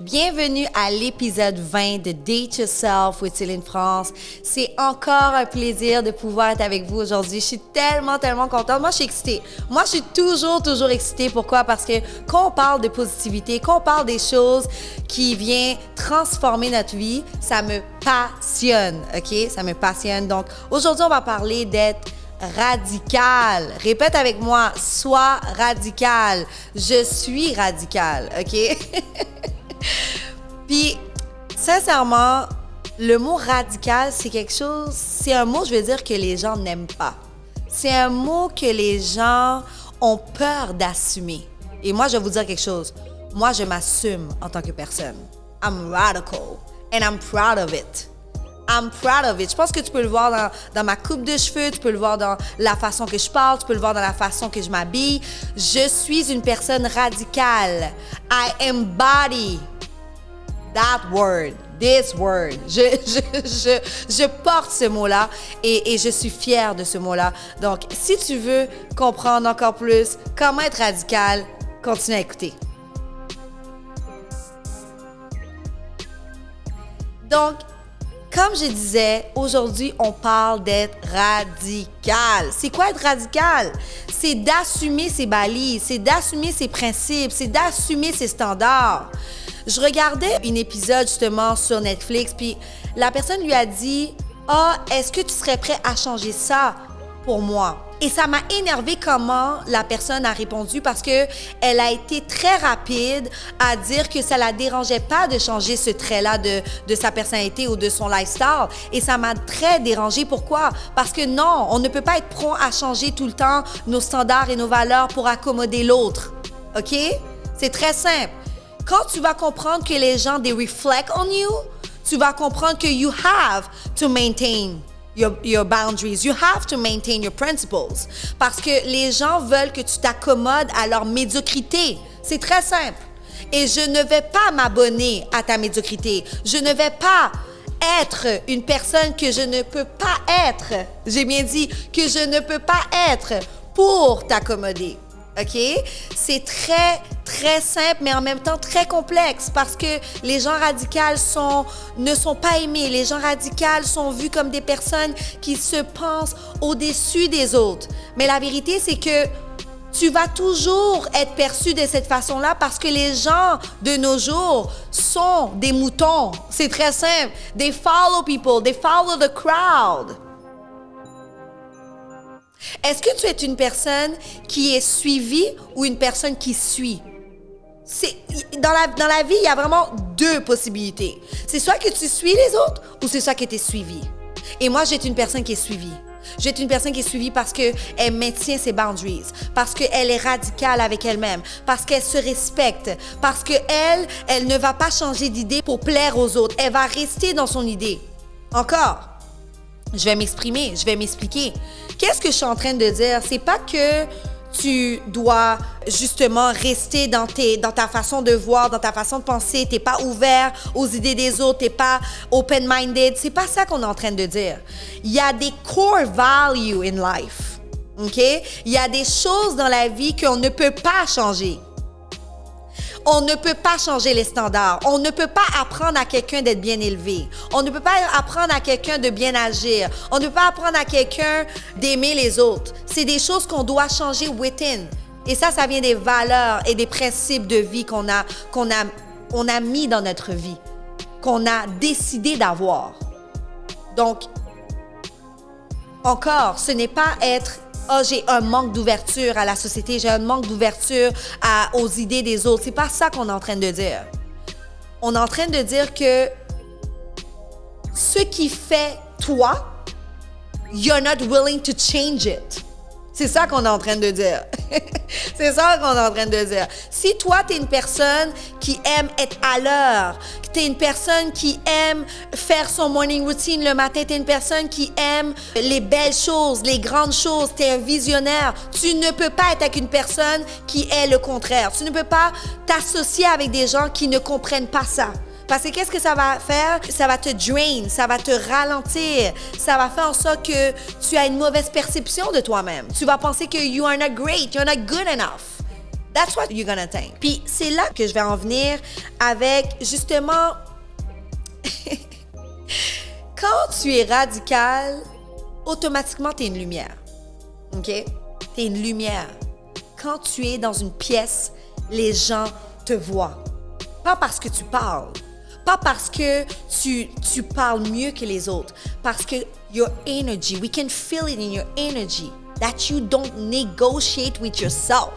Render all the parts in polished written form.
Bienvenue à l'épisode 20 de Date Yourself with Céline France. C'est encore un plaisir de pouvoir être avec vous aujourd'hui. Je suis tellement contente. Moi, je suis excitée. Moi, je suis toujours excitée. Pourquoi? Parce que quand on parle de positivité, quand on parle des choses qui viennent transformer notre vie, ça me passionne, OK? Ça me passionne. Donc, aujourd'hui, on va parler d'être radical. Répète avec moi, sois radical. Je suis radical, OK? Puis, sincèrement, le mot radical, c'est un mot, je veux dire, que les gens n'aiment pas. C'est un mot que les gens ont peur d'assumer. Et moi, je vais vous dire quelque chose. Moi, je m'assume en tant que personne. I'm radical and I'm proud of it. I'm proud of it. Je pense que tu peux le voir dans ma coupe de cheveux, tu peux le voir dans la façon que je parle, tu peux le voir dans la façon que je m'habille. Je suis une personne radicale. I embody that word, this word. Je porte ce mot-là et je suis fière de ce mot-là. Donc, si tu veux comprendre encore plus comment être radical, continue à écouter. Donc, comme je disais, aujourd'hui, on parle d'être radical. C'est quoi être radical? C'est d'assumer ses balises, c'est d'assumer ses principes, c'est d'assumer ses standards. Je regardais un épisode justement sur Netflix, puis la personne lui a dit « Ah, est-ce que tu serais prêt à changer ça pour moi? » Et ça m'a énervé comment la personne a répondu parce que elle a été très rapide à dire que ça la dérangeait pas de changer ce trait-là de sa personnalité ou de son lifestyle. Et ça m'a très dérangée. Pourquoi? Parce que non, on ne peut pas être prompt à changer tout le temps nos standards et nos valeurs pour accommoder l'autre. OK? C'est très simple. Quand tu vas comprendre que les gens, they reflect on you, tu vas comprendre que you have to maintain your boundaries. You have to maintain your principles. Parce que les gens veulent que tu t'accommodes à leur médiocrité. C'est très simple. Et je ne vais pas m'abonner à ta médiocrité. Je ne vais pas être une personne que je ne peux pas être. J'ai bien dit que je ne peux pas être pour t'accommoder. OK? C'est très simple, mais en même temps très complexe parce que les gens radicaux ne sont pas aimés. Les gens radicaux sont vus comme des personnes qui se pensent au-dessus des autres. Mais la vérité, c'est que tu vas toujours être perçu de cette façon-là parce que les gens de nos jours sont des moutons. C'est très simple. They follow people. They follow the crowd. Est-ce que tu es une personne qui est suivie ou une personne qui suit? Dans la vie, il y a vraiment deux possibilités. C'est soit que tu suis les autres ou c'est soit que tu es suivi. Et moi, j'ai une personne qui est suivie. J'ai une personne qui est suivie parce qu'elle maintient ses boundaries, parce qu'elle est radicale avec elle-même, parce qu'elle se respecte, parce qu'elle ne va pas changer d'idée pour plaire aux autres. Elle va rester dans son idée. Encore, je vais m'exprimer, je vais m'expliquer. Qu'est-ce que je suis en train de dire? C'est pas que tu dois justement rester dans ta façon de voir, dans ta façon de penser. T'es pas ouvert aux idées des autres, t'es pas open-minded. C'est pas ça qu'on est en train de dire. Il y a des core values in life, OK? Il y a des choses dans la vie qu'on ne peut pas changer. On ne peut pas changer les standards. On ne peut pas apprendre à quelqu'un d'être bien élevé. On ne peut pas apprendre à quelqu'un de bien agir. On ne peut pas apprendre à quelqu'un d'aimer les autres. C'est des choses qu'on doit changer within. Et ça vient des valeurs et des principes de vie qu'on a mis dans notre vie, qu'on a décidé d'avoir. Donc, encore, ce n'est pas être j'ai un manque d'ouverture à la société, j'ai un manque d'ouverture aux idées des autres. C'est pas ça qu'on est en train de dire. On est en train de dire que ce qui fait toi, you're not willing to change it. C'est ça qu'on est en train de dire. C'est ça qu'on est en train de dire. Si toi, tu es une personne qui aime être à l'heure, que tu es une personne qui aime faire son morning routine le matin, tu es une personne qui aime les belles choses, les grandes choses, tu es un visionnaire, tu ne peux pas être avec une personne qui est le contraire. Tu ne peux pas t'associer avec des gens qui ne comprennent pas ça. Parce que qu'est-ce que ça va faire? Ça va te drain, ça va te ralentir, ça va faire en sorte que tu as une mauvaise perception de toi-même. Tu vas penser que you are not great, you're not good enough. That's what you're gonna think. Puis c'est là que je vais en venir avec justement quand tu es radical, automatiquement tu es une lumière. OK? Tu es une lumière. Quand tu es dans une pièce, les gens te voient. Pas parce que tu parles, pas parce que tu parles mieux que les autres, parce que your energy, we can feel it in your energy that you don't negotiate with yourself.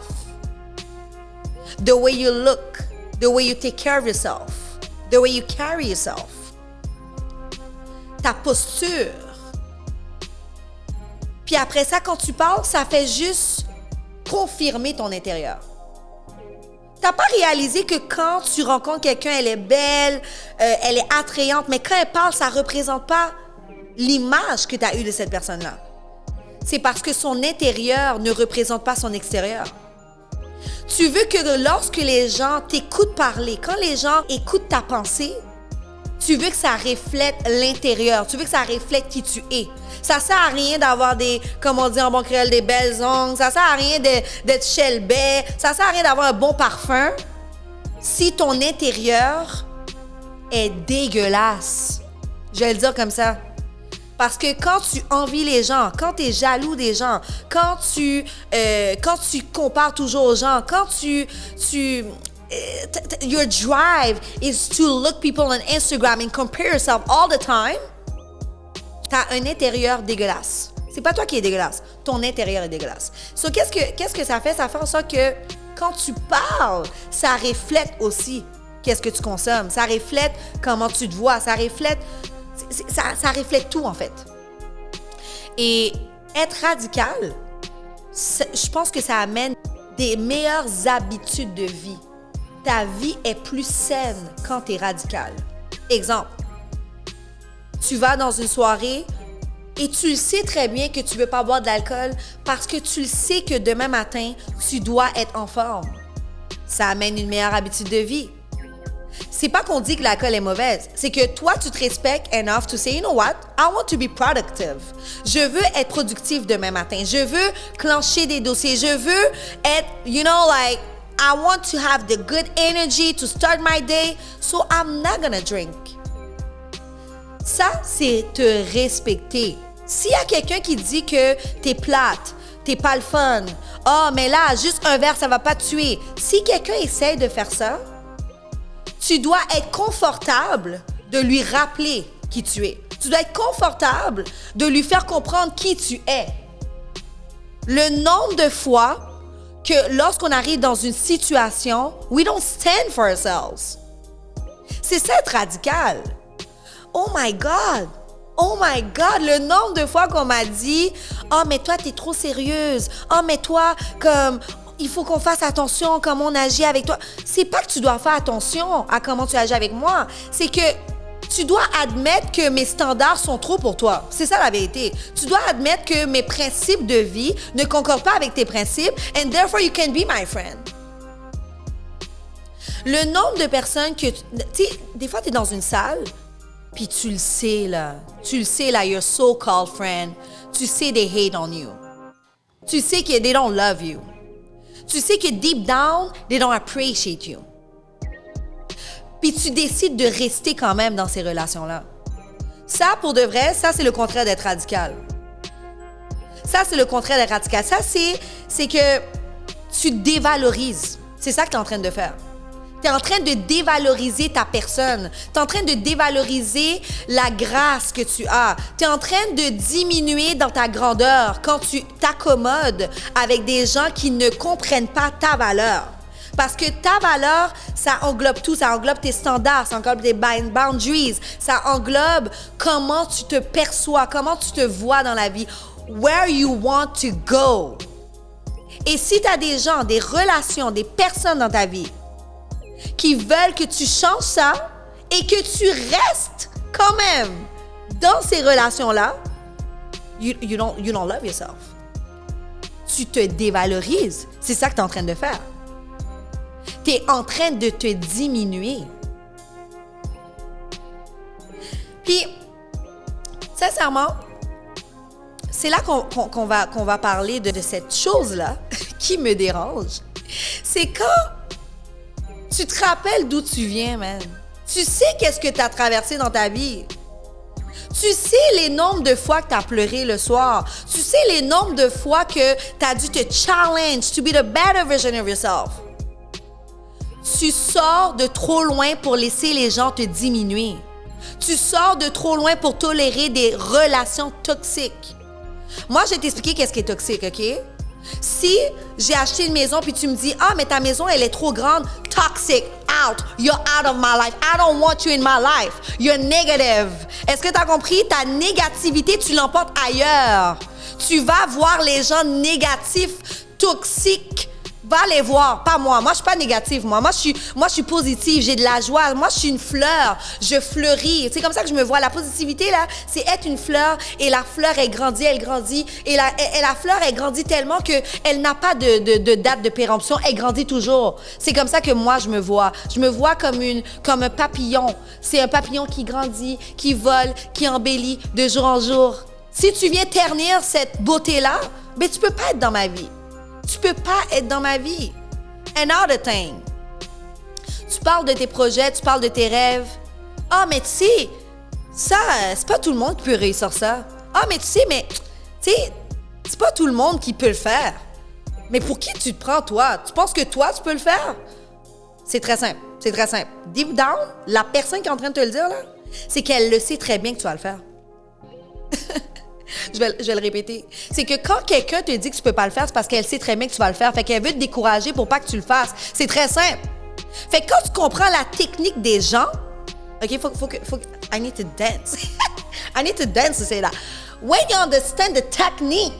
The way you look, the way you take care of yourself, the way you carry yourself, ta posture. Puis après ça, quand tu parles, ça fait juste confirmer ton intérieur. T'as pas réalisé que quand tu rencontres quelqu'un, elle est belle, elle est attrayante, mais quand elle parle, ça représente pas l'image que tu as eue de cette personne-là. C'est parce que son intérieur ne représente pas son extérieur. Tu veux que lorsque les gens t'écoutent parler, quand les gens écoutent ta pensée, tu veux que ça reflète l'intérieur. Tu veux que ça reflète qui tu es. Ça sert à rien d'avoir des, comme on dit en bon créole, des belles ongles. Ça sert à rien d'être shelbé. Ça sert à rien d'avoir un bon parfum si ton intérieur est dégueulasse. Je vais le dire comme ça. Parce que quand tu envies les gens, quand tu es jaloux des gens, quand tu compares toujours aux gens, quand your drive is to look people on Instagram and compare yourself all the time, t'as un intérieur dégueulasse. C'est pas toi qui es dégueulasse, ton intérieur est dégueulasse. So, qu'est-ce que ça fait? Ça fait en sorte que quand tu parles, ça reflète aussi qu'est-ce que tu consommes. Ça reflète comment tu te vois. Ça reflète tout, en fait. Et être radical, je pense que ça amène des meilleures habitudes de vie. Ta vie est plus saine quand tu es radical. Exemple, tu vas dans une soirée et tu le sais très bien que tu ne veux pas boire de l'alcool parce que tu le sais que demain matin, tu dois être en forme. Ça amène une meilleure habitude de vie. C'est pas qu'on dit que l'alcool est mauvaise, c'est que toi, tu te respectes enough to say, you know what, I want to be productive. Je veux être productif demain matin. Je veux clencher des dossiers. Je veux être, you know, like, I want to have the good energy to start my day, so I'm not gonna drink. Ça, c'est te respecter. S'il y a quelqu'un qui dit que t'es plate, t'es pas le fun, oh, mais là, juste un verre, ça va pas te tuer. Si quelqu'un essaie de faire ça, tu dois être confortable de lui rappeler qui tu es. Tu dois être confortable de lui faire comprendre qui tu es. Le nombre de fois que lorsqu'on arrive dans une situation, we don't stand for ourselves. C'est ça être radical. Oh my God! Oh my God! Le nombre de fois qu'on m'a dit « Oh, mais toi, t'es trop sérieuse. Oh, mais toi, comme... il faut qu'on fasse attention à comment on agit avec toi. » C'est pas que tu dois faire attention à comment tu agis avec moi. C'est que tu dois admettre que mes standards sont trop pour toi. C'est ça la vérité. Tu dois admettre que mes principes de vie ne concordent pas avec tes principes and therefore you can be my friend. Le nombre de personnes que... Tu sais, des fois, tu es dans une salle, puis tu le sais, là. Tu le sais, là, your so-called friend. Tu sais, they hate on you. Tu sais que they don't love you. Tu sais que deep down, they don't appreciate you. Puis tu décides de rester quand même dans ces relations-là. Ça, pour de vrai, ça, c'est le contraire d'être radical. Ça, c'est le contraire d'être radical. Ça, c'est que tu dévalorises. C'est ça que tu es en train de faire. Tu es en train de dévaloriser ta personne. Tu es en train de dévaloriser la grâce que tu as. Tu es en train de diminuer dans ta grandeur quand tu t'accommodes avec des gens qui ne comprennent pas ta valeur. Parce que ta valeur, ça englobe tout. Ça englobe tes standards, ça englobe tes boundaries, ça englobe comment tu te perçois, comment tu te vois dans la vie. Where you want to go. Et si tu as des gens, des relations, des personnes dans ta vie qui veulent que tu changes ça et que tu restes quand même dans ces relations-là, you don't love yourself. Tu te dévalorises. C'est ça que tu es en train de faire. Tu es en train de te diminuer. Puis, sincèrement, c'est là qu'on va parler de cette chose-là qui me dérange. C'est quand tu te rappelles d'où tu viens, man. Tu sais qu'est-ce que tu as traversé dans ta vie. Tu sais les nombres de fois que tu as pleuré le soir. Tu sais les nombres de fois que tu as dû te challenge to be the better version of yourself. Tu sors de trop loin pour laisser les gens te diminuer. Tu sors de trop loin pour tolérer des relations toxiques. Moi, je vais t'expliquer qu'est-ce qui est toxique, OK? Si j'ai acheté une maison puis tu me dis « Ah, mais ta maison, elle est trop grande. » Toxic. Out. You're out of my life. I don't want you in my life. You're negative. Est-ce que tu as compris? Ta négativité, tu l'emportes ailleurs. Tu vas voir les gens négatifs, toxiques. Va les voir, pas moi. Moi, je suis pas négative, moi. Moi, je suis positive, j'ai de la joie. Moi, je suis une fleur. Je fleuris. C'est comme ça que je me vois. La positivité, là, c'est être une fleur et la fleur, elle grandit. Et la fleur, elle grandit tellement qu'elle n'a pas de date de péremption. Elle grandit toujours. C'est comme ça que moi, je me vois. Je me vois comme un papillon. C'est un papillon qui grandit, qui vole, qui embellit de jour en jour. Si tu viens ternir cette beauté-là, ben, tu peux pas être dans ma vie. Tu peux pas être dans ma vie. Another thing. Tu parles de tes projets, tu parles de tes rêves. Ah, mais tu sais, ça, c'est pas tout le monde qui peut réussir ça. Ah, mais tu sais, c'est pas tout le monde qui peut le faire. Mais pour qui tu te prends, toi? Tu penses que toi, tu peux le faire? C'est très simple. C'est très simple. Deep down, la personne qui est en train de te le dire, là, c'est qu'elle le sait très bien que tu vas le faire. Je vais le répéter. C'est que quand quelqu'un te dit que tu peux pas le faire, c'est parce qu'elle sait très bien que tu vas le faire. Fait qu'elle veut te décourager pour pas que tu le fasses. C'est très simple. Fait que quand tu comprends la technique des gens, OK, faut que I need to dance. I need to dance to say that. When you understand the technique,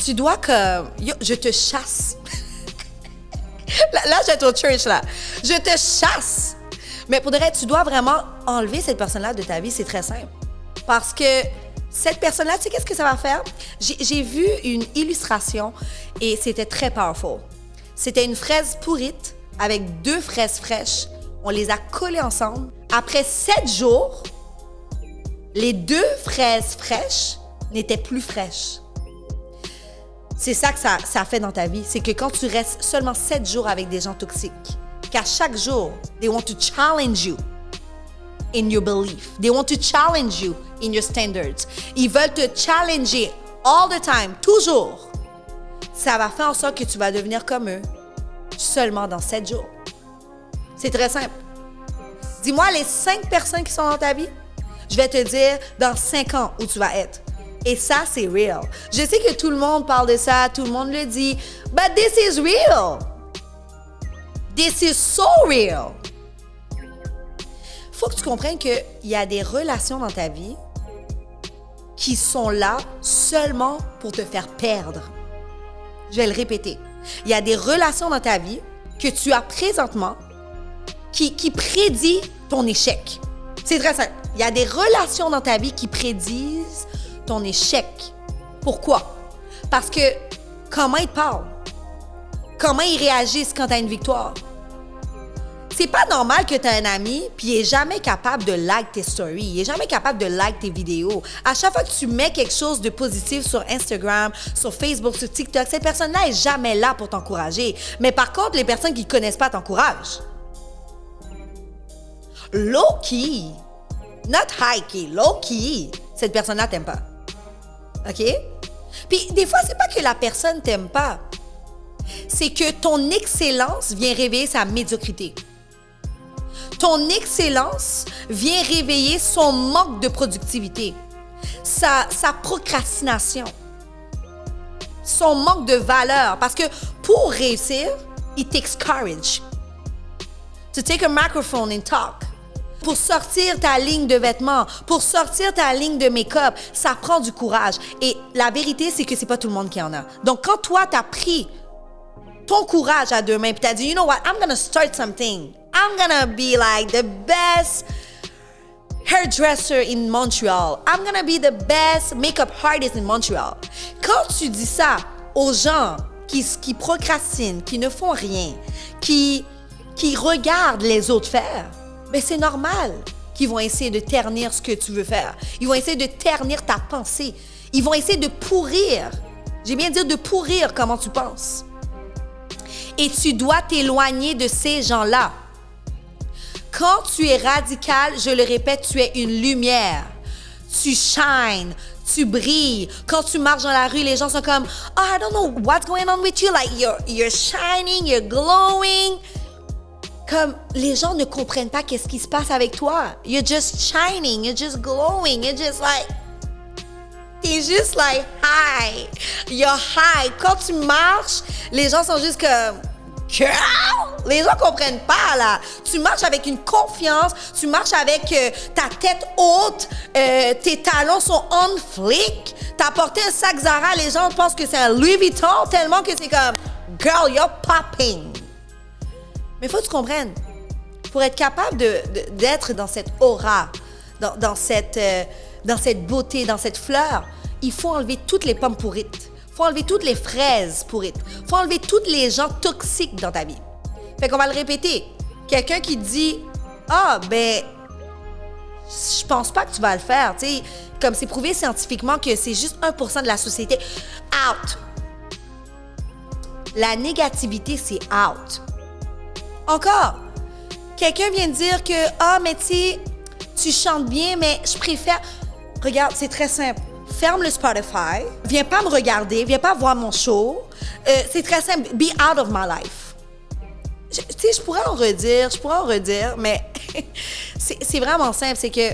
tu dois je te chasse. là, j'ai ton church, là. Je te chasse. Mais pour de vrai, tu dois vraiment enlever cette personne-là de ta vie. C'est très simple. Parce que cette personne-là, tu sais qu'est-ce que ça va faire? J'ai vu une illustration et c'était très powerful. C'était une fraise pourrite avec 2 fraises fraîches. On les a collées ensemble. Après 7 jours, les 2 fraises fraîches n'étaient plus fraîches. C'est ça que ça fait dans ta vie. C'est que quand tu restes seulement 7 jours avec des gens toxiques, qu'à chaque jour, they want to challenge you in your belief. They want to challenge you in your standards. Ils veulent te challenger all the time, toujours. Ça va faire en sorte que tu vas devenir comme eux seulement dans 7 jours. C'est très simple. Dis-moi les 5 personnes qui sont dans ta vie, je vais te dire dans 5 ans où tu vas être. Et ça, c'est real. Je sais que tout le monde parle de ça, tout le monde le dit, but this is real. This is so real. Faut que tu comprennes qu'il y a des relations dans ta vie qui sont là seulement pour te faire perdre. Je vais le répéter. Il y a des relations dans ta vie que tu as présentement qui prédit ton échec. C'est très simple. Il y a des relations dans ta vie qui prédisent ton échec. Pourquoi? Parce que comment ils te parlent? Comment ils réagissent quand tu as une victoire? C'est pas normal que tu as un ami puis il est jamais capable de like tes stories, il est jamais capable de like tes vidéos. À chaque fois que tu mets quelque chose de positif sur Instagram, sur Facebook, sur TikTok, cette personne-là est jamais là pour t'encourager. Mais par contre, les personnes qui ne connaissent pas t'encouragent. Low-key, not high-key, low-key, cette personne-là t'aime pas. OK? Puis des fois, c'est pas que la personne t'aime pas. C'est que ton excellence vient réveiller sa médiocrité. Ton excellence vient réveiller son manque de productivité, sa procrastination, son manque de valeur. Parce que pour réussir, it takes courage. To take a microphone and talk. Pour sortir ta ligne de vêtements, pour sortir ta ligne de make-up, ça prend du courage. Et la vérité, c'est que c'est pas tout le monde qui en a. Donc, quand toi, t'as pris ton courage à 2 mains, puis t'as dit, you know what, I'm gonna start something. I'm gonna be like the best hairdresser in Montreal. I'm gonna be the best makeup artist in Montreal. Quand tu dis ça aux gens qui procrastinent, qui ne font rien, qui regardent les autres faire, ben c'est normal qu'ils vont essayer de ternir ce que tu veux faire. Ils vont essayer de ternir ta pensée. Ils vont essayer de pourrir, j'ai bien dit de pourrir comment tu penses. Et tu dois t'éloigner de ces gens-là. Quand tu es radical, je le répète, tu es une lumière. Tu shines, tu brilles. Quand tu marches dans la rue, les gens sont comme « Oh, I don't know what's going on with you. Like, you're shining, you're glowing. » Comme les gens ne comprennent pas qu'est-ce qui se passe avec toi. You're just shining, you're just glowing, you're just like... T'es juste like high. You're high. Quand tu marches, les gens sont juste comme... Girl! Les gens comprennent pas, là. Tu marches avec une confiance, tu marches avec ta tête haute, tes talons sont on flick. T'as porté un sac Zara, les gens pensent que c'est un Louis Vuitton tellement que c'est comme girl, you're popping. Mais il faut que tu comprennes, pour être capable d'être dans cette aura, dans cette beauté, dans cette fleur, il faut enlever toutes les pommes pourrites. Il faut enlever toutes les fraises pourrites. Il faut enlever tous les gens toxiques dans ta vie. Fait qu'on va le répéter. Quelqu'un qui dit « Ah, ben, je pense pas que tu vas le faire. » Tu sais, comme c'est prouvé scientifiquement que c'est juste 1% de la société. Out. La négativité, c'est out. Encore. Quelqu'un vient de dire que « Ah, mais tu sais, tu chantes bien, mais je préfère... » Regarde, c'est très simple. Ferme le Spotify. Viens pas me regarder. Viens pas voir mon show. C'est très simple. Be out of my life. Tu sais, je pourrais en redire, mais c'est vraiment simple. C'est que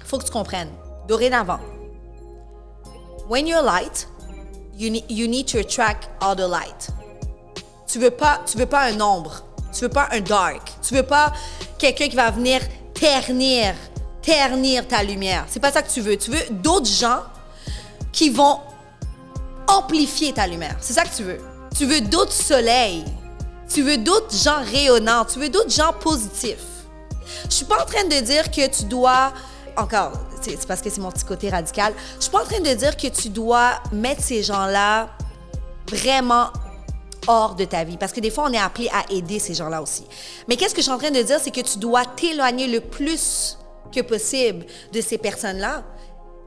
faut que tu comprennes. Dorénavant, when you're light, you need to attract other light. Tu veux pas un ombre. Tu veux pas un dark. Tu veux pas quelqu'un qui va venir ternir ta lumière. C'est pas ça que tu veux. Tu veux d'autres gens qui vont amplifier ta lumière. C'est ça que tu veux. Tu veux d'autres soleils. Tu veux d'autres gens rayonnants. Tu veux d'autres gens positifs. Je suis pas en train de dire que tu dois... Encore, c'est parce que c'est mon petit côté radical. Je suis pas en train de dire que tu dois mettre ces gens-là vraiment hors de ta vie. Parce que des fois, on est appelé à aider ces gens-là aussi. Mais qu'est-ce que je suis en train de dire? C'est que tu dois t'éloigner le plus que possible de ces personnes-là.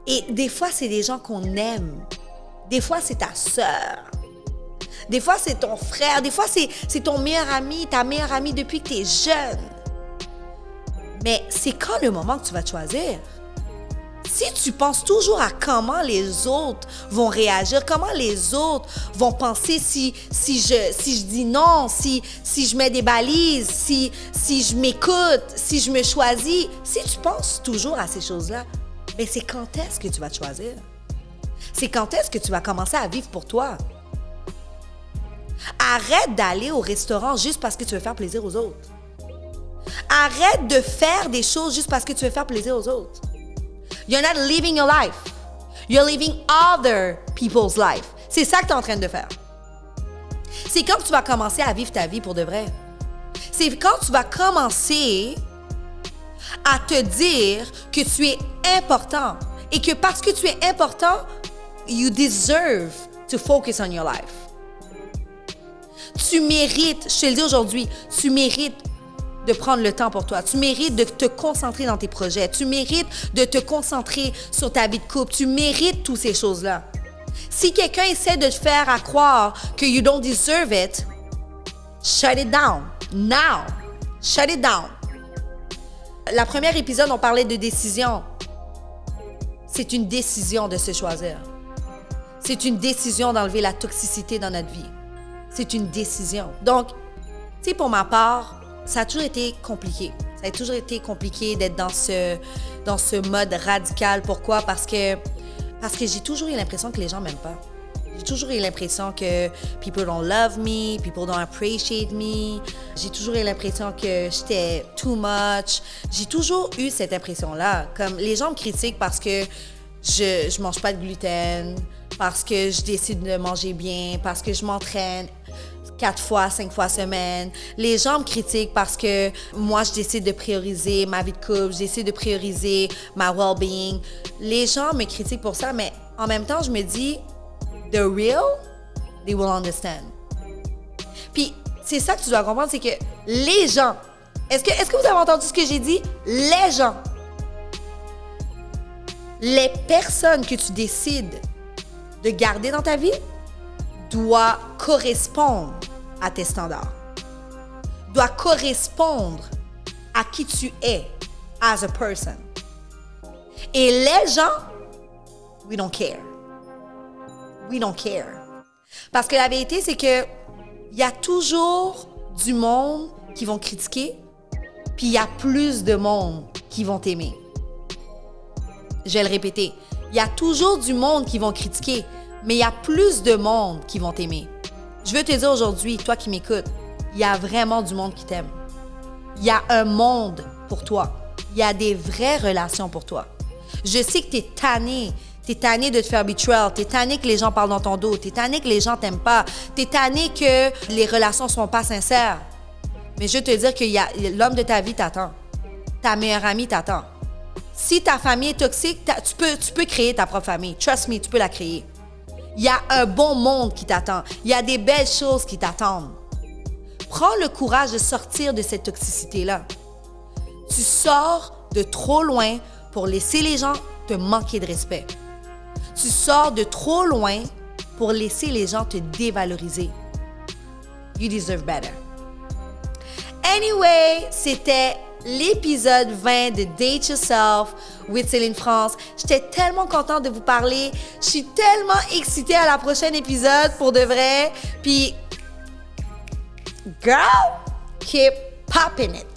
Et des fois, c'est des gens qu'on aime. Des fois, c'est ta sœur. Des fois, c'est ton frère. Des fois, c'est ton meilleur ami, ta meilleure amie depuis que tu es jeune. Mais c'est quand le moment que tu vas te choisir? Si tu penses toujours à comment les autres vont réagir, comment les autres vont penser si je dis non, si je mets des balises, si je m'écoute, si je me choisis, si tu penses toujours à ces choses-là, bien c'est quand est-ce que tu vas te choisir? C'est quand est-ce que tu vas commencer à vivre pour toi? Arrête d'aller au restaurant juste parce que tu veux faire plaisir aux autres. Arrête de faire des choses juste parce que tu veux faire plaisir aux autres. You're not living your life. You're living other people's life. C'est ça que tu es en train de faire. C'est quand tu vas commencer à vivre ta vie pour de vrai. C'est quand tu vas commencer à te dire que tu es important et que parce que tu es important, you deserve to focus on your life. Tu mérites, je te le dis aujourd'hui, tu mérites de prendre le temps pour toi. Tu mérites de te concentrer dans tes projets. Tu mérites de te concentrer sur ta vie de couple. Tu mérites toutes ces choses-là. Si quelqu'un essaie de te faire à croire que you don't deserve it, shut it down. Now. Shut it down. La première épisode, on parlait de décision. C'est une décision de se choisir. C'est une décision d'enlever la toxicité dans notre vie. C'est une décision. Donc, tu sais, pour ma part, ça a toujours été compliqué. Ça a toujours été compliqué d'être dans ce mode radical. Pourquoi? Parce que j'ai toujours eu l'impression que les gens m'aiment pas. J'ai toujours eu l'impression que people don't love me, people don't appreciate me. J'ai toujours eu l'impression que j'étais too much. J'ai toujours eu cette impression-là. Comme les gens me critiquent parce que je mange pas de gluten, parce que je décide de manger bien, parce que je m'entraîne 4 fois, 5 fois semaine. Les gens me critiquent parce que moi, je décide de prioriser ma vie de couple, je décide de prioriser ma well-being. Les gens me critiquent pour ça, mais en même temps, je me dis, the real, they will understand. Puis, c'est ça que tu dois comprendre, c'est que les gens, est-ce que vous avez entendu ce que j'ai dit? Les gens, les personnes que tu décides de garder dans ta vie doivent correspondre à tes standards, doit correspondre à qui tu es as a person. Et les gens, we don't care. We don't care. Parce que la vérité, c'est que il y a toujours du monde qui vont critiquer, puis il y a plus de monde qui vont t'aimer. Je vais le répéter. Il y a toujours du monde qui vont critiquer, mais il y a plus de monde qui vont t'aimer. Je veux te dire aujourd'hui, toi qui m'écoutes, il y a vraiment du monde qui t'aime. Il y a un monde pour toi. Il y a des vraies relations pour toi. Je sais que tu es tanné. Tu es tanné de te faire betrayal. Tu es tanné que les gens parlent dans ton dos. Tu es tanné que les gens t'aiment pas. Tu es tanné que les relations ne sont pas sincères. Mais je veux te dire que l'homme de ta vie t'attend. Ta meilleure amie t'attend. Si ta famille est toxique, tu peux créer ta propre famille. Trust me, tu peux la créer. Il y a un bon monde qui t'attend. Il y a des belles choses qui t'attendent. Prends le courage de sortir de cette toxicité-là. Tu sors de trop loin pour laisser les gens te manquer de respect. Tu sors de trop loin pour laisser les gens te dévaloriser. You deserve better. Anyway, c'était l'épisode 20 de Date Yourself with Céline France. J'étais tellement contente de vous parler. Je suis tellement excitée à la prochaine épisode pour de vrai. Puis, girl, keep popping it.